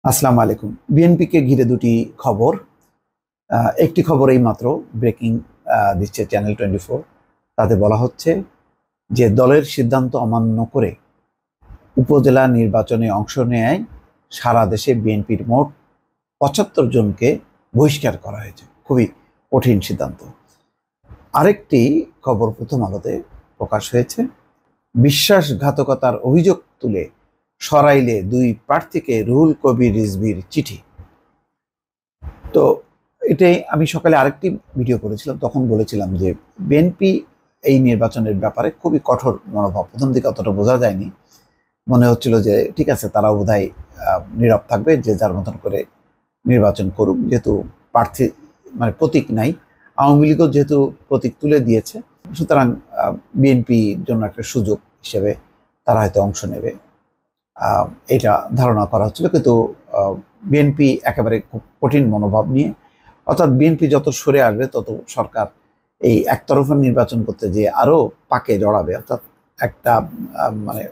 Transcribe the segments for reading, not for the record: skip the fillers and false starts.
আসসালামু আলাইকুম। বিএনপিকে ঘিরে দুটি খবর। একটি খবর এইমাত্র ব্রেকিং দিচ্ছে চ্যানেল 24। তাতে বলা হচ্ছে যে দলের সিদ্ধান্ত অমান্য করে উপজেলা নির্বাচনে অংশ নেয় সারা দেশে বিএনপির মোট ৭৫ জনকে বহিষ্কার করা হয়েছে। খুবই কঠিন সিদ্ধান্ত। আরেকটি খবর প্রথম আলোতে প্রকাশ হয়েছে, বিশ্বাসঘাতকতার অভিযোগ তুলে সরাইলে দুই প্রার্থীকে রুহুল কবির রিজভীর চিঠি। তো এটাই আমি সকালে আরেকটি ভিডিও করেছিলাম, তখন বলেছিলাম যে বিএনপি এই নির্বাচনের ব্যাপারে খুবই কঠোর মনোভাব। প্রথম দিকে অতটা বোঝা যায়নি, মনে হচ্ছিল যে ঠিক আছে, তারাও বোধহয় নীরব থাকবে, যে যার মতন করে নির্বাচন করুক, যেহেতু প্রার্থী মানে প্রতীক নাই। আওয়ামী লীগও যেহেতু প্রতীক তুলে দিয়েছে, সুতরাং বিএনপির জন্য একটা সুযোগ হিসেবে তারা হয়তো অংশ নেবে, এটা ধারণা করা হচ্ছিল। কিন্তু বিএনপি একেবারে খুব কঠিন মনোভাব নিয়ে, অর্থাৎ বিএনপি যত সরে আসবে তত সরকার এই একতরফা নির্বাচন করতে যে আরও পাকে জড়াবে, অর্থাৎ একটা মানে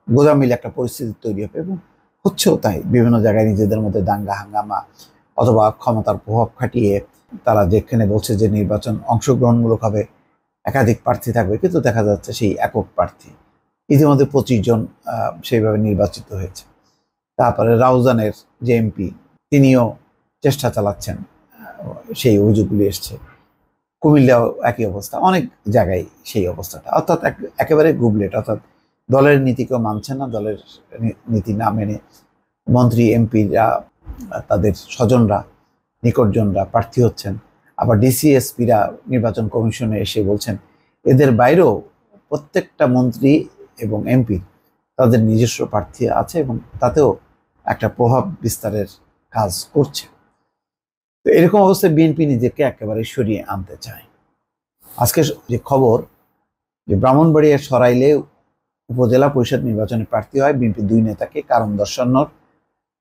গোজামিল একটা পরিস্থিতি তৈরি হবে, এবং হচ্ছেও তাই। বিভিন্ন জায়গায় নিজেদের মধ্যে দাঙ্গা হাঙ্গামা অথবা ক্ষমতার প্রভাব খাটিয়ে তারা যেখানে বলছে যে নির্বাচন অংশগ্রহণমূলক হবে, একাধিক প্রার্থী থাকবে, কিন্তু দেখা যাচ্ছে সেই একক প্রার্থী। ইতিমধ্যে 25 জন সেইভাবে নির্বাচিত হয়েছে। তারপরে রাউজানের যে এমপি, তিনিও চেষ্টা চালাচ্ছেন, সেই অভিযোগগুলি এসছে। কুমিল্লাও একই অবস্থা, অনেক জায়গায় সেই অবস্থাটা, অর্থাৎ একেবারে গুবলেট, অর্থাৎ দলের নীতিকেও মানছে না। দলের নীতি না মেনে মন্ত্রী এমপিরা, তাদের স্বজনরা, নিকটজনরা প্রার্থী হচ্ছেন। আবার ডিসিএসপিরা নির্বাচন কমিশনে এসে বলছেন এদের বাইরেও প্রত্যেকটা মন্ত্রী এবং এমপি তাদের নিজস্ব প্রার্থী আছে, এবং তাতেও একটা প্রভাব বিস্তারের কাজ করছে। তো এরকম অবস্থায় বিএনপি নিজেকে একেবারে সরিয়ে আনতে চায়। আজকে যে খবর, যে ব্রাহ্মণবাড়িয়া সরাইলে উপজেলা পরিষদ নির্বাচনে প্রার্থী হয় বিএনপি 2 নেতাকে কারণ দর্শানোর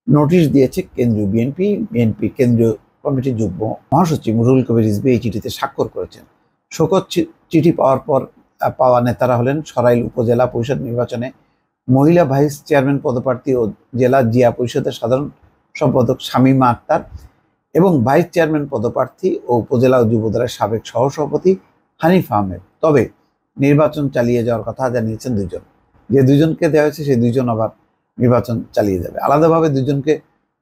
নোটিশ দিয়েছে কেন্দ্রীয় বিএনপি কেন্দ্রীয় কমিটির যুগ্ম মহাসচিব রুহুল কবির রিজভী এই চিঠিতে স্বাক্ষর করেছেন। শোকজ চিঠি পাওয়া নেতারা হলেন সরাইল উপজেলা পরিষদ নির্বাচনে মহিলা ভাইস চেয়ারম্যান পদপ্রার্থী ও জেলা জিয়া পরিষদের সাধারণ সম্পাদক শামীমা আক্তার, এবং ভাইস চেয়ারম্যান পদপ্রার্থী ও উপজেলা যুবদলের সাবেক সহসভাপতি হানিফ আহমেদ। তবে নির্বাচন চালিয়ে যাওয়ার কথা জানিয়েছেন 2 জন। যে 2 জনকে দেওয়া হয়েছে সেই 2 জন আবার নির্বাচন চালিয়ে যাবে। আলাদাভাবে 2 জনকে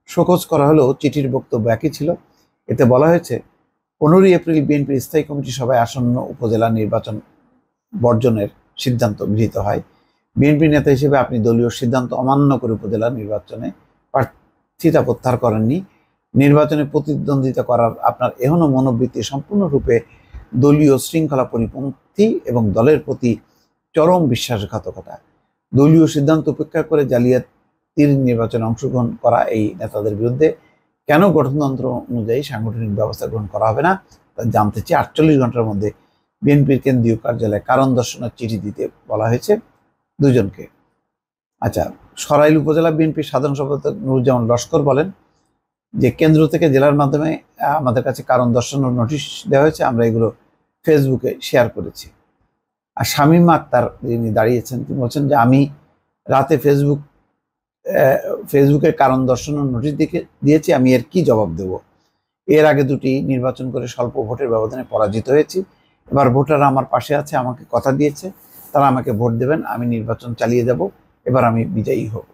শোকজ করা হলেও চিঠির বক্তব্য একই ছিল। এতে বলা হয়েছে 15 এপ্রিল বিএনপির স্থায়ী কমিটি সভায় আসন্ন উপজেলা নির্বাচন বর্জনের সিদ্ধান্ত গৃহীত হয়। বিএনপি নেতা হিসেবে আপনি দলীয় সিদ্ধান্ত অমান্য করে উপজেলা নির্বাচনে প্রার্থিতা প্রত্যাহার করেননি। নির্বাচনে প্রতিদ্বন্দ্বিতা করার আপনার এখনো মনোবৃত্তি সম্পূর্ণরূপে দলীয় শৃঙ্খলা পরিপন্থী এবং দলের প্রতি চরম বিশ্বাসঘাতকতা। দলীয় সিদ্ধান্ত উপেক্ষা করে জালিয়াতির নির্বাচনে অংশগ্রহণ করা এই নেতাদের বিরুদ্ধে কেন গঠনতন্ত্র অনুযায়ী সাংগঠনিক ব্যবস্থা গ্রহণ করা হবে না তা জানতে চেয়ে 48 ঘন্টার মধ্যে বিএনপির কেন্দ্রীয় কার্যালয়ে কারণ দর্শানোর চিঠি দিতে বলা হয়েছে 2 জনকে। আচ্ছা, সরাইল উপজেলা বিএনপির সাধারণ সম্পাদক নুরুজ্জামান লস্কর বলেন যে কেন্দ্র থেকে জেলার মাধ্যমে আমাদের কাছে কারণ দর্শানোর নোটিশ দেওয়া হয়েছে, আমরা এগুলো ফেসবুকে শেয়ার করেছি। আর শামীমা আক্তার যিনি দাঁড়িয়েছেন, তিনি বলছেন যে আমি রাতে ফেসবুকে কারণ দর্শানোর নোটিশ দিয়েছি, আমি এর কি জবাব দেব? এর আগে 2টি নির্বাচন করে স্বল্প ভোটের ব্যবধানে পরাজিত হয়েছি। এবার ভোটাররা আমার পাশে আছে, আমাকে কথা দিয়েছে তারা আমাকে ভোট দেবেন, আমি নির্বাচন চালিয়ে যাব, এবার আমি বিজয়ী হব।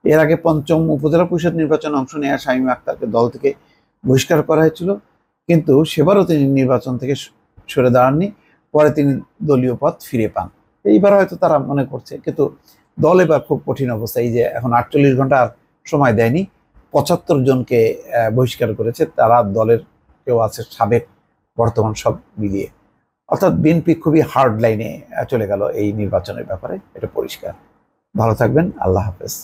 এর আগে 5ম উপজেলা পরিষদ নির্বাচনে অংশ নেওয়া শামীমা আক্তারকে দল থেকে বহিষ্কার করা হয়েছিল, কিন্তু সেবারও তিনি নির্বাচন থেকে সরে দাঁড়াননি। পরে তিনি দলীয় পদ ফিরে পান। এইবার হয়তো তারা মনে করছে, কিন্তু দল এবার খুব কঠিন অবস্থা। এই যে এখন 48 ঘন্টা আর সময় দেয়নি, 75 জনকে বহিষ্কার করেছে। তারা দলের কেউ আছে সাবেক বর্তমান সব মিলিয়ে, অর্থাৎ বিএনপি খুবই হার্ড লাইনে চলে গেল এই নির্বাচনের ব্যাপারে, এটা পরিষ্কার। ভালো থাকবেন, আল্লাহ হাফেজ।